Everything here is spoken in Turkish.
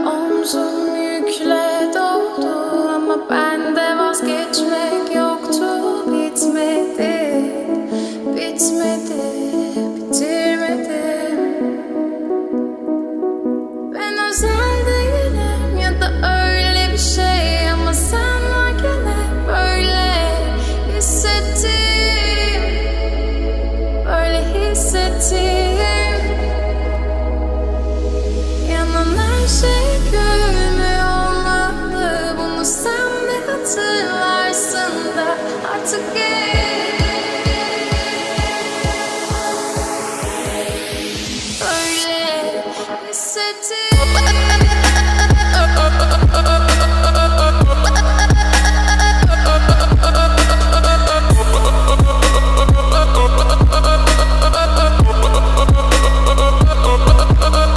Omzum yükle doldu ama bende vazgeçmek yoktu. Bitmedi, bitmedi, bitirmedim. Ben özel değilim ya da öyle bir şey, ama sen varken hep böyle hissettim, böyle hissettim. Yanan her şey görünmüyor olmalı, bunu sen de hatırlarsın da artık böyle hissettim.